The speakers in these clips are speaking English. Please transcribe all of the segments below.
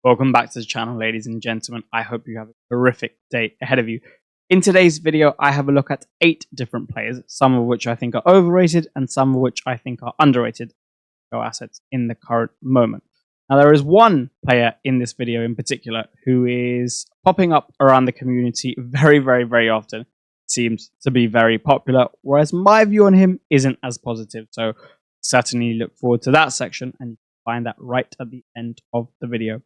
Welcome back to the channel, ladies and gentlemen. I hope you have a terrific day ahead of you. In today's video, I have a look at 8 different players, some of which I think are overrated and some of which I think are underrated assets in the current moment. Now, there is one player in this video in particular who is popping up around the community very often. Seems to be very popular, whereas my view on him isn't as positive. So certainly look forward to that section, and you can find that right at the end of the video.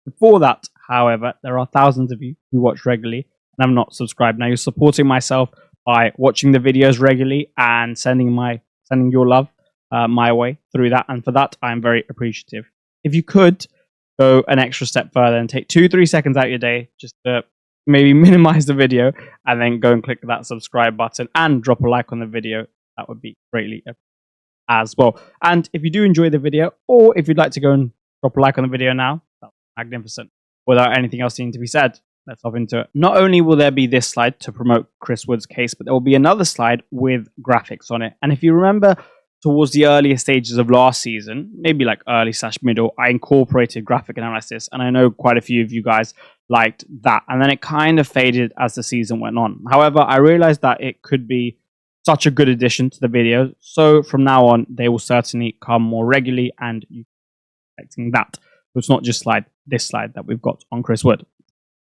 Before that, however, there are thousands of you who watch regularly and have not subscribed. Now, you're supporting myself by watching the videos regularly and sending your love my way through that, and for that, I'm very appreciative. If you could go an extra step further and take 2-3 seconds out of your day just to maybe minimize the video and then go and click that subscribe button and drop a like on the video, that would be greatly appreciated as well. And if you do enjoy the video, or if you'd like to go and drop a like on the video now, that's magnificent. Without anything else needing to be said, let's hop into it. Not only will there be this slide to promote Chris Wood's case, but there will be another slide with graphics on it. And if you remember, towards the earlier stages of last season, maybe like early/middle, I incorporated graphic analysis, and I know quite a few of you guys liked that. And then it kind of faded as the season went on. However, I realized that it could be such a good addition to the videos, so from now on, they will certainly come more regularly, and you can expect that. So it's not just this slide that we've got on Chris Wood.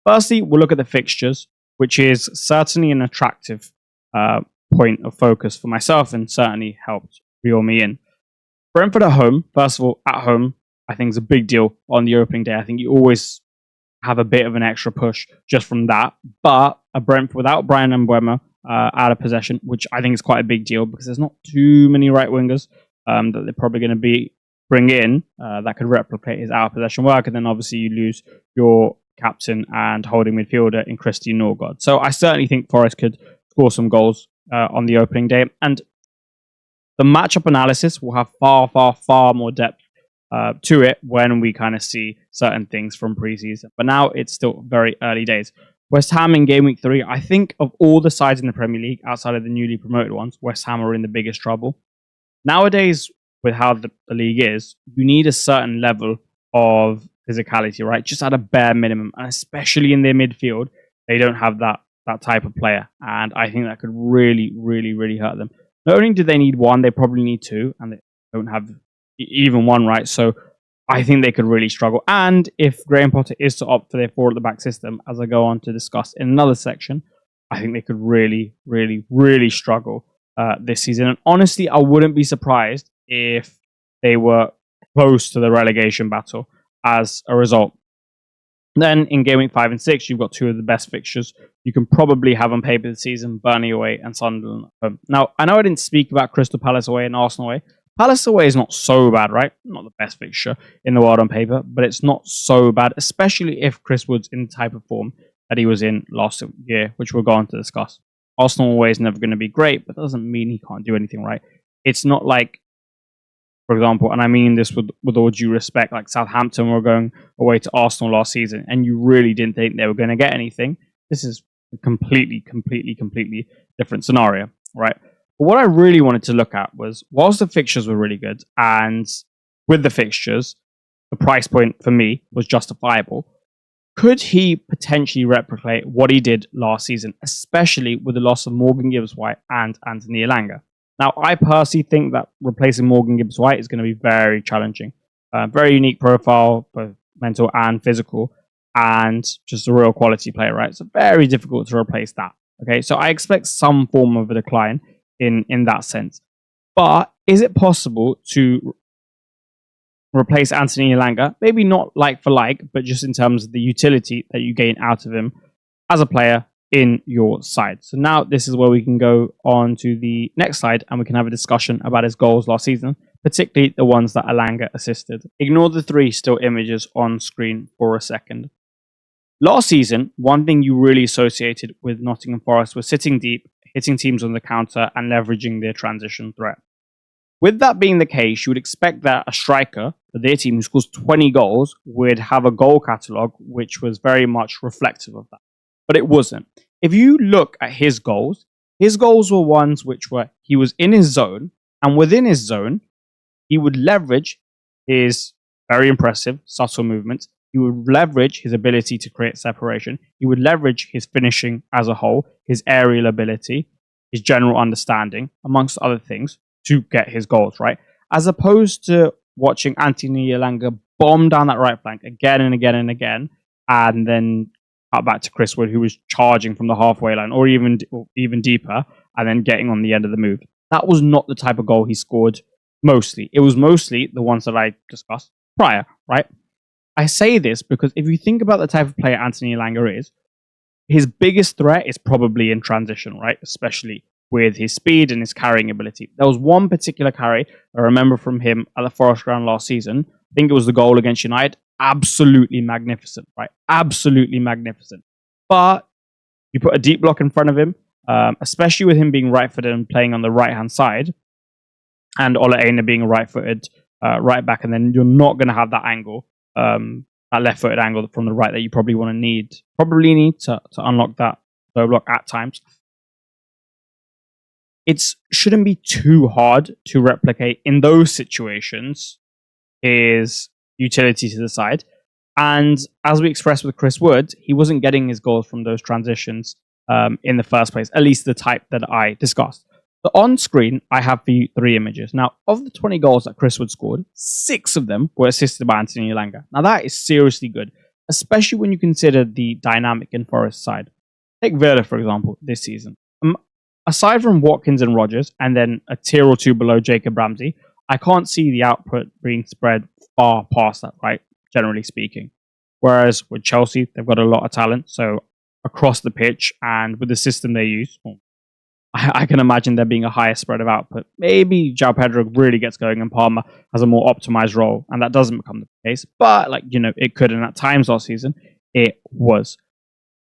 Firstly, we'll look at the fixtures, which is certainly an attractive point of focus for myself and certainly helped reel me in. Brentford at home, first of all, at home, I think is a big deal on the opening day. I think you always have a bit of an extra push just from that. But a Brentford without Brian Mbeumo out of possession, which I think is quite a big deal because there's not too many right wingers that they're probably going to bring in that could replicate his out of possession work. And then obviously you lose your captain and holding midfielder in Christian Norgard. So I certainly think Forest could score some goals on the opening day. And the matchup analysis will have far more depth to it when we kind of see certain things from preseason. But now it's still very early days. West Ham in game week 3, I think of all the sides in the Premier League, outside of the newly promoted ones, West Ham are in the biggest trouble. Nowadays, with how the league is, you need a certain level of physicality, right? Just at a bare minimum. And especially in their midfield, they don't have that type of player. And I think that could really hurt them. Not only do they need one, they probably need 2, and they don't have even one, right? So I think they could really struggle. And if Graham Potter is to opt for their 4 at the back system, as I go on to discuss in another section, I think they could really struggle this season. And honestly, I wouldn't be surprised if they were close to the relegation battle as a result. Then in game week 5 and 6, you've got 2 of the best fixtures you can probably have on paper this season: Burnley away and Sunderland at home. Now, I know I didn't speak about Crystal Palace away and Arsenal away. Palace away is not so bad, right? Not the best fixture in the world on paper, but it's not so bad, especially if Chris Wood's in the type of form that he was in last year, which we'll go on to discuss. Arsenal away is never going to be great, but that doesn't mean he can't do anything, right? It's not like, for example, and I mean this with all due respect, like Southampton were going away to Arsenal last season, and you really didn't think they were going to get anything. This is a completely different scenario, right? But what I really wanted to look at was, whilst the fixtures were really good, and with the fixtures, the price point for me was justifiable, could he potentially replicate what he did last season, especially with the loss of Morgan Gibbs-White and Anthony Elanga? Now, I personally think that replacing Morgan Gibbs-White is going to be very challenging. Very unique profile, both mental and physical, and just a real quality player, right? So very difficult to replace that. Okay, so I expect some form of a decline in that sense. But is it possible to replace Anthony Elanga? Maybe not like for like, but just in terms of the utility that you gain out of him as a player in your side. So now this is where we can go on to the next slide, and we can have a discussion about his goals last season, particularly the ones that Elanga assisted. Ignore the 3 still images on screen for a second. Last season, one thing you really associated with Nottingham Forest was sitting deep, hitting teams on the counter, and leveraging their transition threat. With that being the case, you would expect that a striker for their team who scores 20 goals would have a goal catalogue which was very much reflective of that. But it wasn't. If you look at his goals were ones which were, he was in his zone, and within his zone, he would leverage his very impressive subtle movements He would leverage his ability to create separation. He would leverage his finishing as a whole, his aerial ability, his general understanding, amongst other things, to get his goals, right? As opposed to watching Anthony Elanga bomb down that right flank again and again and again, and then cut back to Chris Wood, who was charging from the halfway line or even deeper, and then getting on the end of the move. That was not the type of goal he scored mostly. It was mostly the ones that I discussed prior, right? I say this because if you think about the type of player Anthony Elanga is, his biggest threat is probably in transition, right? Especially with his speed and his carrying ability. There was one particular carry I remember from him at the Forest Ground last season. I think it was the goal against United. Absolutely magnificent, right? Absolutely magnificent. But you put a deep block in front of him, especially with him being right-footed and playing on the right-hand side, and Aina being a right-footed right back, and then you're not going to have that angle, that left-footed angle from the right that you probably need to unlock that low block at times. It shouldn't be too hard to replicate in those situations his utility to the side. And as we expressed with Chris Wood, he wasn't getting his goals from those transitions in the first place, at least the type that I discussed. So on screen, I have for you 3 images. Now, of the 20 goals that Chris Wood scored, 6 of them were assisted by Anthony Elanga. Now, that is seriously good, especially when you consider the dynamic in Forest side. Take Villa, for example, this season. Aside from Watkins and Rodgers, and then a tier or 2 below Jacob Ramsey, I can't see the output being spread far past that, right? Generally speaking. Whereas with Chelsea, they've got a lot of talent. So across the pitch and with the system they use, I can imagine there being a higher spread of output. Maybe João Pedro really gets going and Palmer has a more optimized role, and that doesn't become the case. But it could, and at times last season, it was.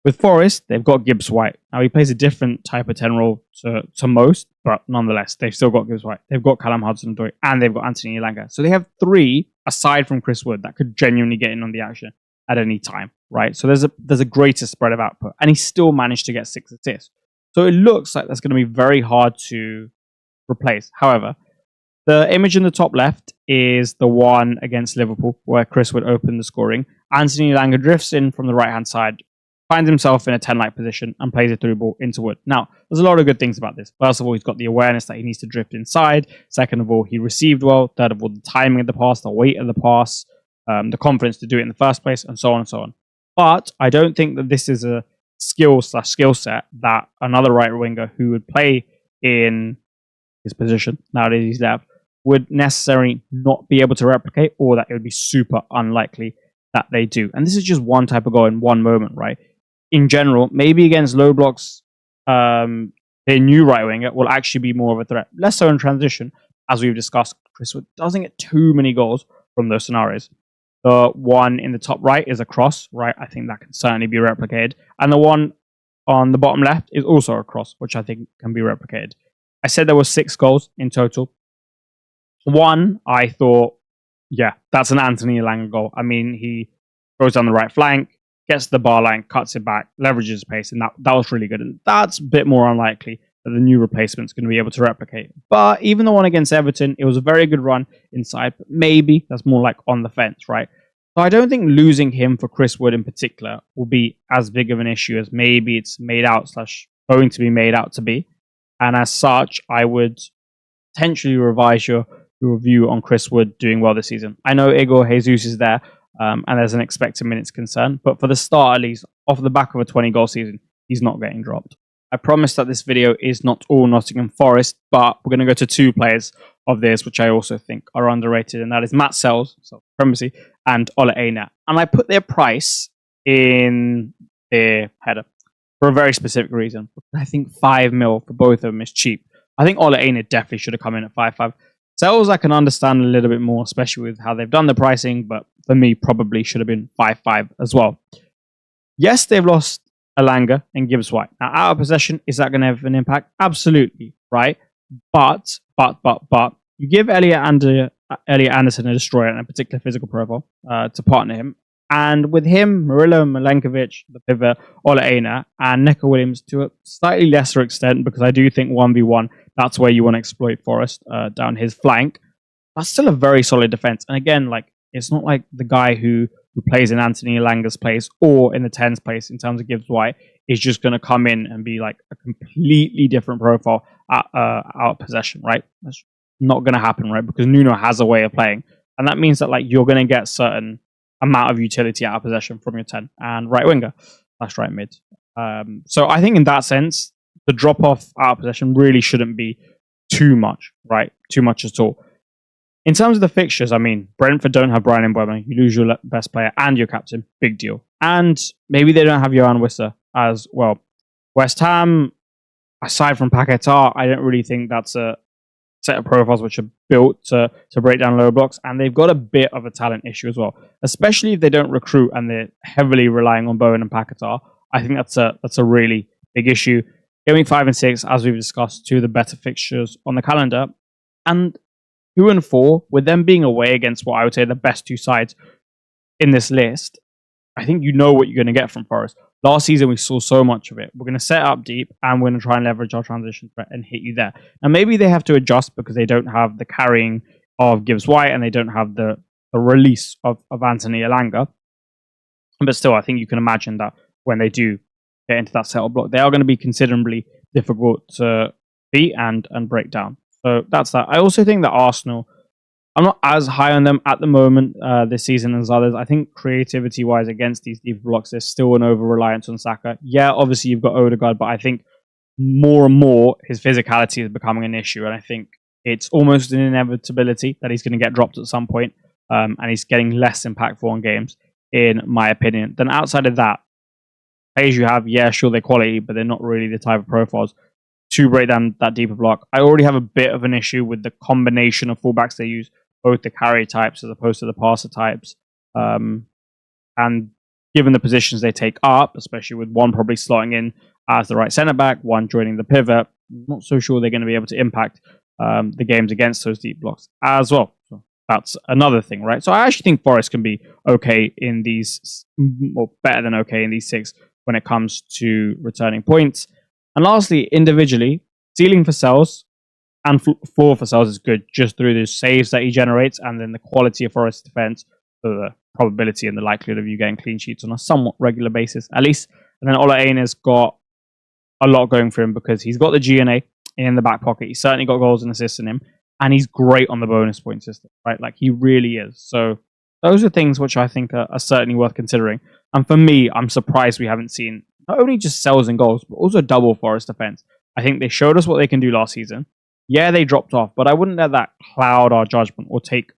With Forest, they've got Gibbs White. Now, he plays a different type of 10 role to most, but nonetheless, they've still got Gibbs White. They've got Callum Hudson-Odoi, and they've got Anthony Elanga. So they have 3, aside from Chris Wood, that could genuinely get in on the action at any time, right? So there's a greater spread of output, and he still managed to get 6 assists. So it looks like that's going to be very hard to replace. However, the image in the top left is the one against Liverpool, where Chris Wood opened the scoring. Anthony Elanga drifts in from the right-hand side, finds himself in a 10-like position and plays a through ball into Wood. Now, there's a lot of good things about this. First of all, he's got the awareness that he needs to drift inside. Second of all, he received well. Third of all, the timing of the pass, the weight of the pass, the confidence to do it in the first place, and so on and so on. But I don't think that this is a skill set that another right winger who would play in his position, now that he's left, would necessarily not be able to replicate, or that it would be super unlikely that they do. And this is just one type of goal in one moment, right? In general, maybe against low blocks, their new right winger will actually be more of a threat. Less so in transition, as we've discussed. Chris Wood doesn't get too many goals from those scenarios. The one in the top right is a cross, right? I think that can certainly be replicated. And the one on the bottom left is also a cross, which I think can be replicated. I said there were 6 goals in total. One, I thought, yeah, that's an Anthony Elanga goal. I mean, he goes down the right flank, gets the bar line, cuts it back, leverages pace, and that was really good. And that's a bit more unlikely that the new replacement's going to be able to replicate. But even the one against Everton, it was a very good run inside, but maybe that's more like on the fence, right? So I don't think losing him for Chris Wood in particular will be as big of an issue as maybe it's made out / going to be made out to be. And as such, I would potentially revise your review on Chris Wood doing well this season. I know Igor Jesus is there, and there's an expected minutes concern, but for the start, at least, off the back of a 20-goal season, he's not getting dropped. I promise that this video is not all Nottingham Forest, but we're going to go to 2 players of theirs, which I also think are underrated, and that is Matz, Sels, supremacy, and Ollie Aina. And I put their price in their header for a very specific reason. I think 5 mil for both of them is cheap. I think Ollie Aina definitely should have come in at 5.5. Sels I can understand a little bit more, especially with how they've done the pricing, but for me, probably should have been 5.5 as well. Yes, they've lost Elanga and Gibbs White. Now, out of possession, is that going to have an impact? Absolutely, right? But, you give Elliot Anderson a destroyer and a particular physical profile to partner him. And with him, Murillo, Milenkovic, the pivot, Ollie Aina, and Neco Williams to a slightly lesser extent, because I do think 1v1, that's where you want to exploit Forest down his flank. That's still a very solid defense. And again, it's not like the guy who who plays in Anthony Elanga's place or in the 10's place in terms of Gibbs White is just going to come in and be like a completely different profile out of possession, right? That's not going to happen, right? Because Nuno has a way of playing. And that means that like you're going to get certain amount of utility out of possession from your 10 and right winger. That's right mid. So I think in that sense, the drop off out of possession really shouldn't be too much, right? Too much at all. In terms of the fixtures, I mean, Brentford don't have Brian Mbeumo. You lose your best player and your captain. Big deal. And maybe they don't have Wan-Bissaka as well. West Ham, aside from Paquetá, I don't really think that's a set of profiles which are built to break down lower blocks. And they've got a bit of a talent issue as well, especially if they don't recruit and they're heavily relying on Bowen and Paquetá. I think that's a really big issue. Game week 5 and 6, as we've discussed, two of the better fixtures on the calendar. And 2 and 4, with them being away against what I would say the best two sides in this list, I think you know what you're going to get from Forest. Last season, we saw so much of it. We're going to set up deep and we're going to try and leverage our transition threat and hit you there. Now, maybe they have to adjust because they don't have the carrying of Gibbs White and they don't have the release of Anthony Elanga. But still, I think you can imagine that when they do get into that settle block, they are going to be considerably difficult to beat and break down. So that's that. I also think that Arsenal, I'm not as high on them at the moment this season as others. I think creativity-wise against these deep blocks, there's still an over-reliance on Saka. Yeah, obviously you've got Odegaard, but I think more and more his physicality is becoming an issue. And I think it's almost an inevitability that he's going to get dropped at some point, and he's getting less impactful on games, in my opinion. Then outside of that, players you have, yeah, sure, they're quality, but they're not really the type of profiles to break down that deeper block. I already have a bit of an issue with the combination of fullbacks they use, both the carry types as opposed to the passer types. And given the positions they take up, especially with one probably slotting in as the right centre-back, one joining the pivot, I'm not so sure they're going to be able to impact the games against those deep blocks as well. So that's another thing, right? So I actually think Forest can be okay in these, or better than okay in these 6 when it comes to returning points. And lastly, individually, ceiling for Sels and floor for Sels is good just through the saves that he generates and then the quality of Forest defense, so the probability and the likelihood of you getting clean sheets on a somewhat regular basis, at least. And then Ollie Aina's got a lot going for him because he's got the GNA in the back pocket. He's certainly got goals and assists in him, and he's great on the bonus point system, right? Like, he really is. So those are things which I think are certainly worth considering. And for me, I'm surprised we haven't seen not only just Sels and goals, but also double Forest defense. I think they showed us what they can do last season. Yeah, they dropped off, but I wouldn't let that cloud our judgment or take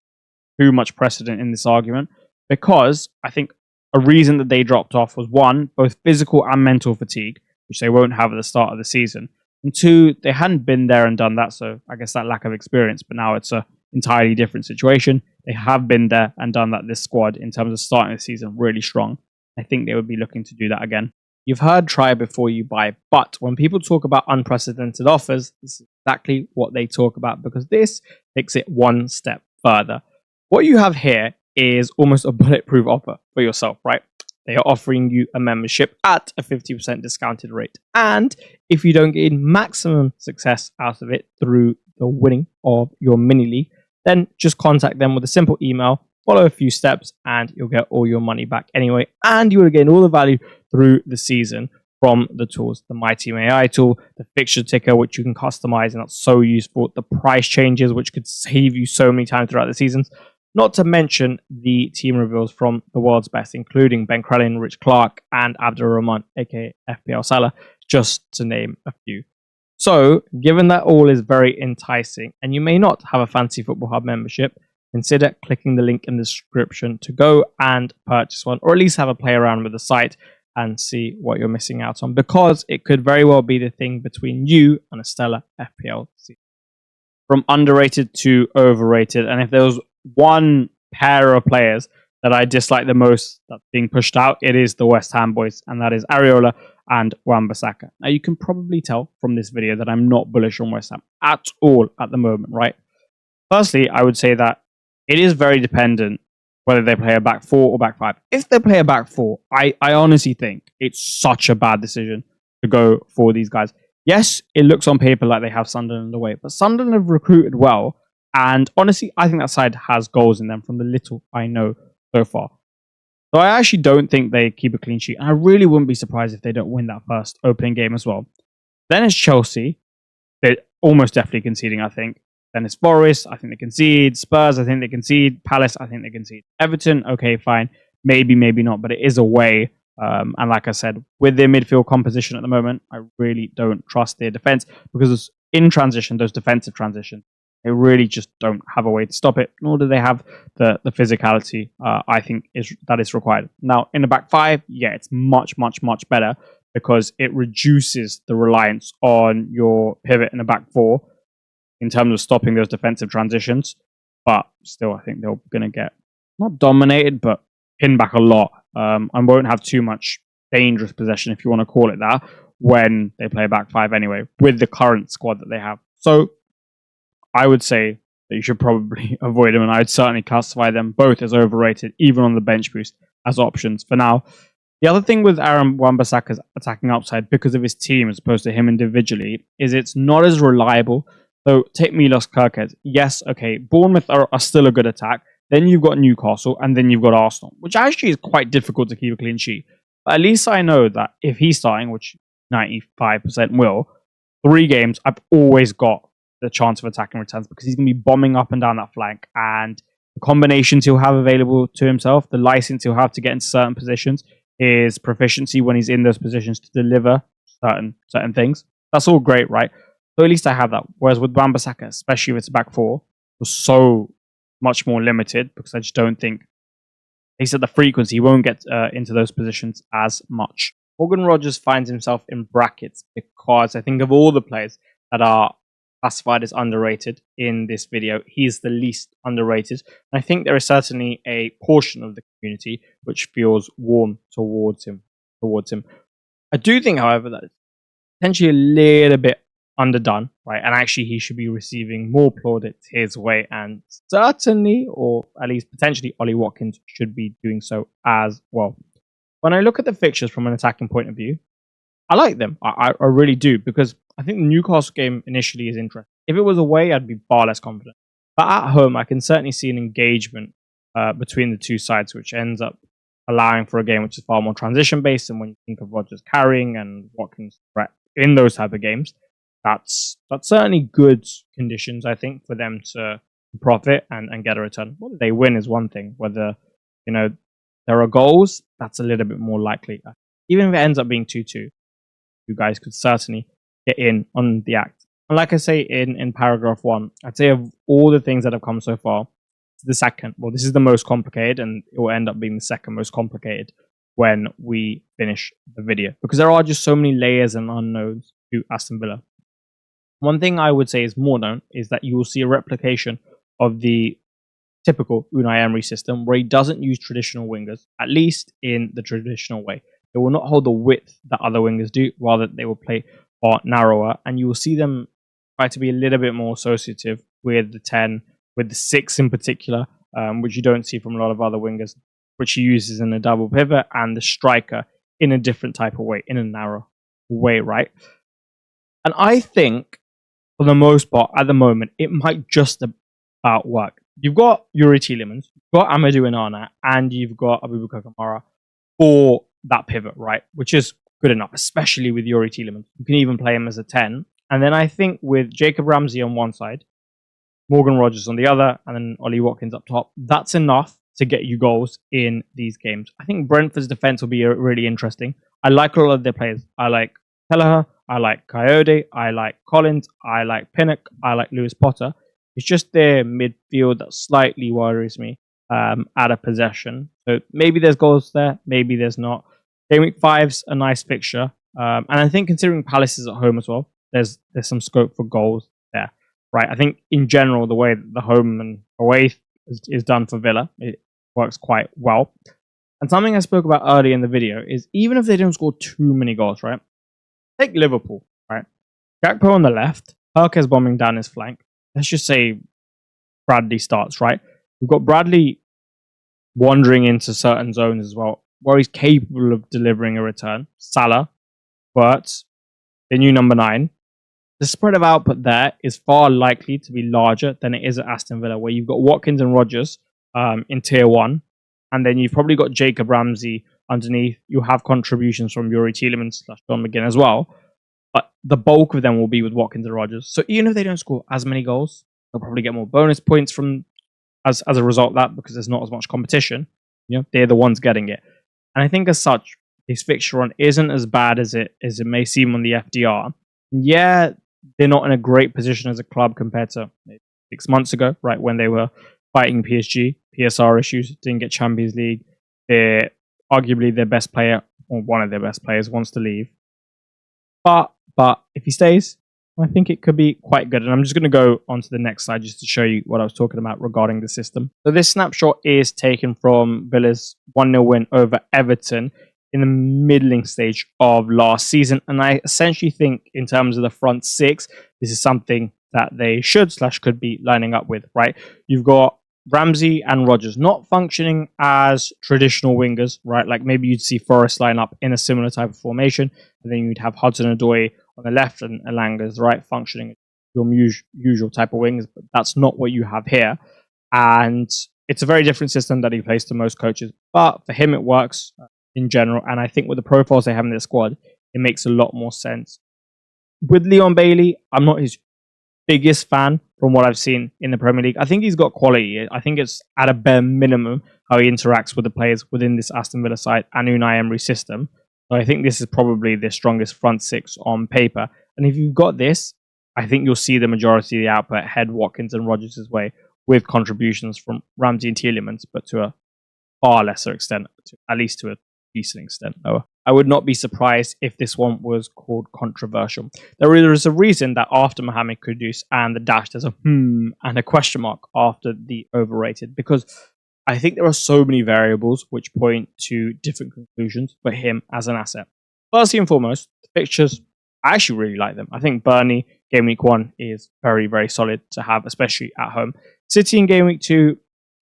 too much precedent in this argument, because I think a reason that they dropped off was, 1, both physical and mental fatigue, which they won't have at the start of the season. And 2, they hadn't been there and done that, so I guess that lack of experience, but now it's an entirely different situation. They have been there and done that, this squad, in terms of starting the season really strong. I think they would be looking to do that again. You've heard try before you buy, but when people talk about unprecedented offers, this is exactly what they talk about, because this takes it one step further. What you have here is almost a bulletproof offer for yourself, right? They are offering you a membership at a 50% discounted rate. And if you don't gain maximum success out of it through the winning of your mini league, then just contact them with a simple email, follow a few steps, and you'll get all your money back anyway. And you will gain all the value through the season from the tools. The My Team AI tool, the fixture ticker, which you can customize, and that's so useful. The price changes, which could save you so many times throughout the seasons. Not to mention the team reveals from the world's best, including Ben Crellin, Rich Clark, and Abdul Rahman, aka FPL Salah, just to name a few. So, given that all is very enticing, and you may not have a Fantasy Football Hub membership, consider clicking the link in the description to go and purchase one, or at least have a play around with the site and see what you're missing out on, because it could very well be the thing between you and a stellar FPL season. From underrated to overrated, and if there was one pair of players that I dislike the most that's being pushed out, it is the West Ham boys, and that is Areola and Wan-Bissaka. Now, you can probably tell from this video that I'm not bullish on West Ham at all at the moment, right? Firstly, I would say that it is very dependent whether they play a back 4 or back 5. If they play a back 4, I honestly think it's such a bad decision to go for these guys. Yes, it looks on paper like they have Sunderland away, but Sunderland have recruited well, and honestly, I think that side has goals in them from the little I know so far. So I actually don't think they keep a clean sheet. And I really wouldn't be surprised if they don't win that first opening game as well. Then it's Chelsea. They're almost definitely conceding, I think. Then it's Forest. I think they concede. Spurs, I think they concede. Palace, I think they concede. Everton, okay, fine. Maybe, maybe not. But it is away. And like I said, with their midfield composition at the moment, I really don't trust their defense because in transition, those defensive transitions, they really just don't have a way to stop it, nor do they have the physicality I think that is required. Now, in the back five, yeah, it's much, much, much better because it reduces the reliance on your pivot in the back four in terms of stopping those defensive transitions. But still, I think they're going to get not dominated, but pinned back a lot and won't have too much dangerous possession, if you want to call it that, when they play back five anyway, with the current squad that they have. So I would say that you should probably avoid them, and I'd certainly classify them both as overrated, even on the bench boost, as options for now. The other thing with Wan-Bissaka's attacking upside, because of his team as opposed to him individually, is it's not as reliable. So take Milos Kerkez. Yes, okay, Bournemouth are still a good attack. Then you've got Newcastle, and then you've got Arsenal, which actually is quite difficult to keep a clean sheet. But at least I know that if he's starting, which 95% will, 3 games, I've always got the chance of attacking returns because he's going to be bombing up and down that flank, and the combinations he'll have available to himself, the license he'll have to get into certain positions, his proficiency when he's in those positions to deliver certain things. That's all great, right? So at least I have that. Whereas with Wan-Bissaka, especially if it's back four, was so much more limited because I just don't think, at least at the frequency, he won't get into those positions as much. Morgan Rogers finds himself in brackets because I think of all the players that are classified as underrated in this video, he's the least underrated. And I think there is certainly a portion of the community which feels warm towards him. I do think, however, that it's potentially a little bit underdone, right? And actually he should be receiving more plaudits his way, and certainly, or at least potentially, Ollie Watkins should be doing so as well. When I look at the fixtures from an attacking point of view, I like them. I really do, because I think the Newcastle game initially is interesting. If it was away, I'd be far less confident. But at home, I can certainly see an engagement between the two sides, which ends up allowing for a game which is far more transition-based. And when you think of Rodgers carrying and Watkins threat in those type of games, that's certainly good conditions, I think, for them to profit and get a return. Whether they win is one thing. Whether, there are goals, that's a little bit more likely. Even if it ends up being 2-2, you guys could certainly get in on the act. And like I say in paragraph 1, I'd say of all the things that have come so far, the second, well, this is the most complicated, and it will end up being the second most complicated when we finish the video, because there are just so many layers and unknowns to Aston Villa. One thing I would say is more known is that you will see a replication of the typical Unai Emery system, where he doesn't use traditional wingers, at least in the traditional way. They will not hold the width that other wingers do, rather they will play narrower, and you will see them try to be a little bit more associative with the 10, with the 6 in particular, which you don't see from a lot of other wingers, which he uses in a double pivot, and the striker in a different type of way, in a narrow way, right? And I think, for the most part, at the moment, it might just about work. You've got Youri Tielemans, you've got Amadou Aina, and you've got Abubakar Kamara for that pivot, right? Which is good enough, especially with Youri Tielemans. You can even play him as a 10. And then I think with Jacob Ramsey on one side, Morgan Rogers on the other, and then Ollie Watkins up top, that's enough to get you goals in these games. I think Brentford's defense will be really interesting. I like a lot of their players. I like Kelleher, I like Coyote, I like Collins, I like Pinnock, I like Lewis Potter. It's just their midfield that slightly worries me out of possession. So maybe there's goals there, maybe there's not. Game week 5's a nice fixture. And I think considering Palace is at home as well, there's some scope for goals there, right? I think in general, the way the home and away is done for Villa, it works quite well. And something I spoke about earlier in the video is even if they don't score too many goals, right? Take Liverpool, right? Gakpo on the left, Herkes bombing down his flank. Let's just say Bradley starts, right? We've got Bradley wandering into certain zones as well, where he's capable of delivering a return. Salah, but the new number 9. The spread of output there is far likely to be larger than it is at Aston Villa, where you've got Watkins and Rogers in tier 1, And then you've probably got Jacob Ramsey underneath. You'll have contributions from Yuri Tielemans / John McGinn as well. But the bulk of them will be with Watkins and Rodgers. So even if they don't score as many goals, they'll probably get more bonus points from as a result of that, because there's not as much competition. You know, they're the ones getting it. And I think as such, his fixture run isn't as bad as it may seem on the FDR. Yeah, they're not in a great position as a club compared to maybe 6 months ago, right, when they were fighting PSG, PSR issues, didn't get Champions League. They're arguably their best player, or one of their best players, wants to leave. But if he stays, I think it could be quite good. And I'm just going to go on to the next slide just to show you what I was talking about regarding the system. So this snapshot is taken from Villa's 1-0 win over Everton in the middling stage of last season. And I essentially think in terms of the front six, this is something that they should / could be lining up with, right? You've got Ramsey and Rodgers not functioning as traditional wingers, right? Like maybe you'd see Forest line up in a similar type of formation, and then you'd have Hudson-Odoi on the left and Elanga's right, functioning your usual type of wings, but that's not what you have here. And it's a very different system that he plays to most coaches, but for him it works in general. And I think with the profiles they have in their squad, it makes a lot more sense. With Leon Bailey, I'm not his biggest fan from what I've seen in the Premier League. I think he's got quality. I think it's at a bare minimum how he interacts with the players within this Aston Villa side and Unai Emery system. So I think this is probably the strongest front six on paper. And if you've got this, I think you'll see the majority of the output head Watkins and Rodgers' way, with contributions from Ramsey and Tielemans, but to a far lesser extent, at least to a decent extent. I would not be surprised if this one was called controversial. There is a reason that after Mohammed Kudus and the dash, there's a and a question mark after the overrated, because I think there are so many variables which point to different conclusions for him as an asset. Firstly and foremost, the fixtures, I actually really like them. I think Burnley game week 1 is very, very solid to have, especially at home. City in game week 2,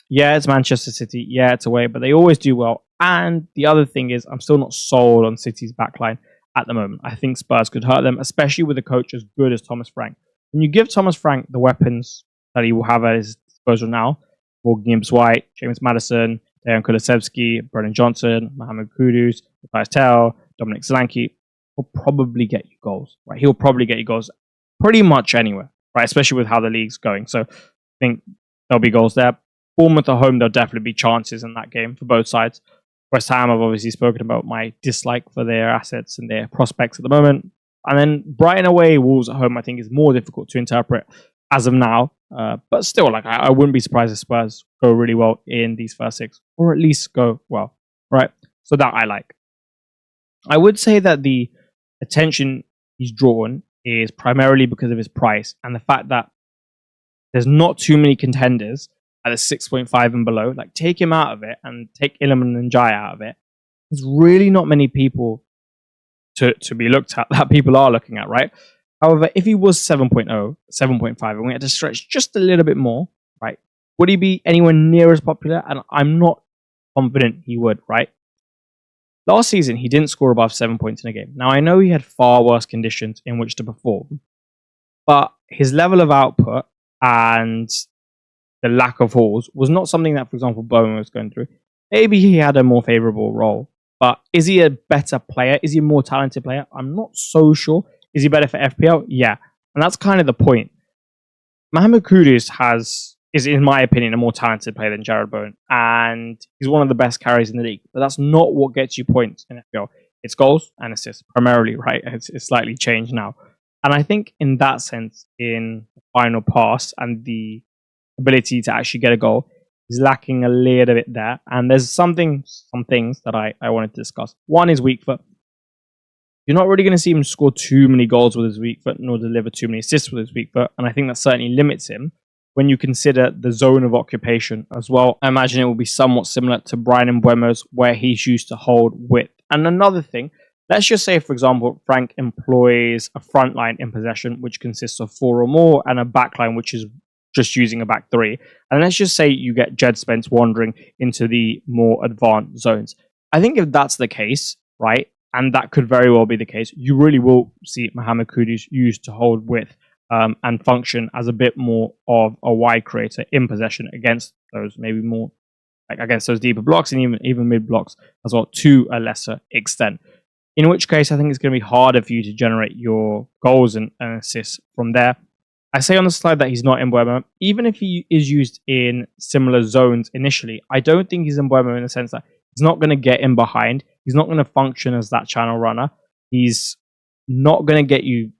yeah, it's Manchester City, yeah, it's away, but they always do well. And the other thing is, I'm still not sold on City's backline at the moment. I think Spurs could hurt them, especially with a coach as good as Thomas Frank. When you give Thomas Frank the weapons that he will have at his disposal now, Morgan Gibbs-White, James Maddison, Dejan Kulusevski, Brennan Johnson, Mohammed Kudus, Matthias Tell, Dominic Solanke, he'll probably get you goals, right? He'll probably get you goals pretty much anywhere, right? Especially with how the league's going. So I think there'll be goals there. Bournemouth at home, there'll definitely be chances in that game for both sides. West Ham, I've obviously spoken about my dislike for their assets and their prospects at the moment. And then Brighton away, Wolves at home, I think is more difficult to interpret as of now. But still, like I wouldn't be surprised if Spurs go really well in these first 6, or at least go well, right? So that I like. I would say that the attention he's drawn is primarily because of his price and the fact that there's not too many contenders at a 6.5 and below. Like, take him out of it and take Iliman and Jai out of it. There's really not many people to be looked at that people are looking at, right? However, if he was 7.0, 7.5, and we had to stretch just a little bit more, right, would he be anywhere near as popular? And I'm not confident he would, right? Last season, he didn't score above 7 points in a game. Now, I know he had far worse conditions in which to perform, but his level of output and the lack of hauls was not something that, for example, Bowen was going through. Maybe he had a more favourable role, but is he a better player? Is he a more talented player? I'm not so sure. Is he better for FPL? Yeah. And that's kind of the point. Mohammed Kudus is, in my opinion, a more talented player than Jarrod Bowen. And he's one of the best carries in the league. But that's not what gets you points in FPL. It's goals and assists, primarily, right? It's slightly changed now. And I think in that sense, in the final pass and the ability to actually get a goal, he's lacking a little bit there. And there's some things that I wanted to discuss. One is weak foot. You're not really going to see him score too many goals with his weak foot, nor deliver too many assists with his weak foot. And I think that certainly limits him when you consider the zone of occupation as well. I imagine it will be somewhat similar to Brian Mbeumo's, where he's used to hold width. And another thing, let's just say, for example, Frank employs a front line in possession, which consists of 4 or more, and a back line, which is just using a back 3. And let's just say you get Jed Spence wandering into the more advanced zones. I think if that's the case, right, and that could very well be the case, you really will see Mohammed Kudus used to hold width and function as a bit more of a wide creator in possession against those maybe more like against those deeper blocks and even mid blocks as well to a lesser extent. In which case, I think it's going to be harder for you to generate your goals and assists from there. I say on the slide that he's not in Mbeumo. Even if he is used in similar zones initially, I don't think he's in Mbeumo in the sense that he's not going to get in behind. He's not going to function as that channel runner. He's not going to get you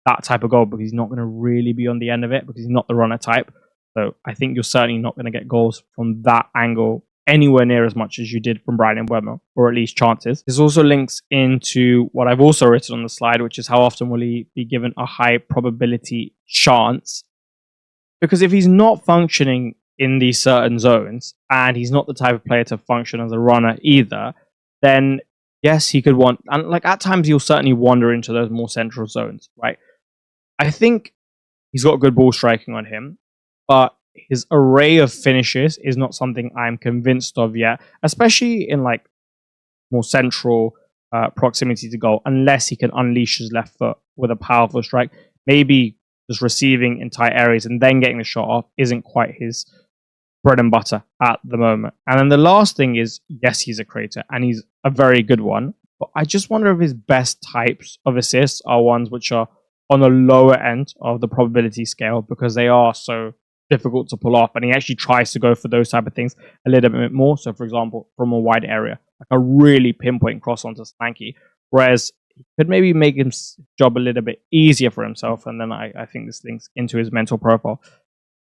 that type of goal because he's not going to really be on the end of it because he's not the runner type. So I think you're certainly not going to get goals from that angle anywhere near as much as you did from Brian Mbeumo, or at least chances. This also links into what I've also written on the slide, which is how often will he be given a high probability chance? Because if he's not functioning in these certain zones, and he's not the type of player to function as a runner either, then yes, he could want, and like at times he'll certainly wander into those more central zones, right? I think he's got good ball striking on him, but his array of finishes is not something I'm convinced of yet, especially in like more central proximity to goal, unless he can unleash his left foot with a powerful strike. Maybe just receiving in tight areas and then getting the shot off isn't quite his bread and butter at the moment. And then the last thing is, yes, he's a creator and he's a very good one, but I just wonder if his best types of assists are ones which are on the lower end of the probability scale because they are so difficult to pull off, and he actually tries to go for those type of things a little bit more. So for example, from a wide area, like a really pinpoint cross onto Spanky, whereas he could maybe make his job a little bit easier for himself. And then I think this links into his mental profile.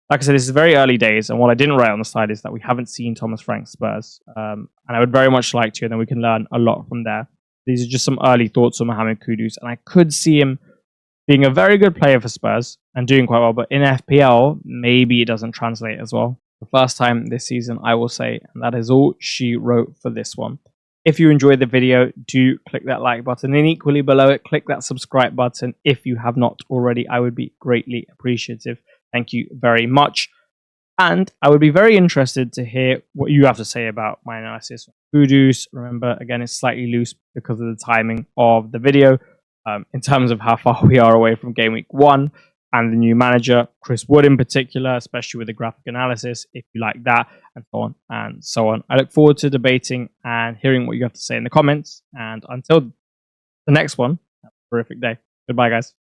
Like I said, this is very early days, and what I didn't write on the slide is that we haven't seen Thomas Frank's Spurs, and I would very much like to, and then we can learn a lot from there. These are just some early thoughts on Mohammed Kudus, and I could see him being a very good player for Spurs and doing quite well, but in FPL, maybe it doesn't translate as well. The first time this season, I will say, and that is all she wrote for this one. If you enjoyed the video, do click that like button, and equally below it, click that subscribe button if you have not already. I would be greatly appreciative. Thank you very much. And I would be very interested to hear what you have to say about my analysis of Kudus. Remember, again, it's slightly loose because of the timing of the video. In terms of how far we are away from game week 1 and the new manager, Chris Wood in particular, especially with the graphic analysis, if you like that, and so on and so on. I look forward to debating and hearing what you have to say in the comments. And until the next one, have a terrific day. Goodbye, guys.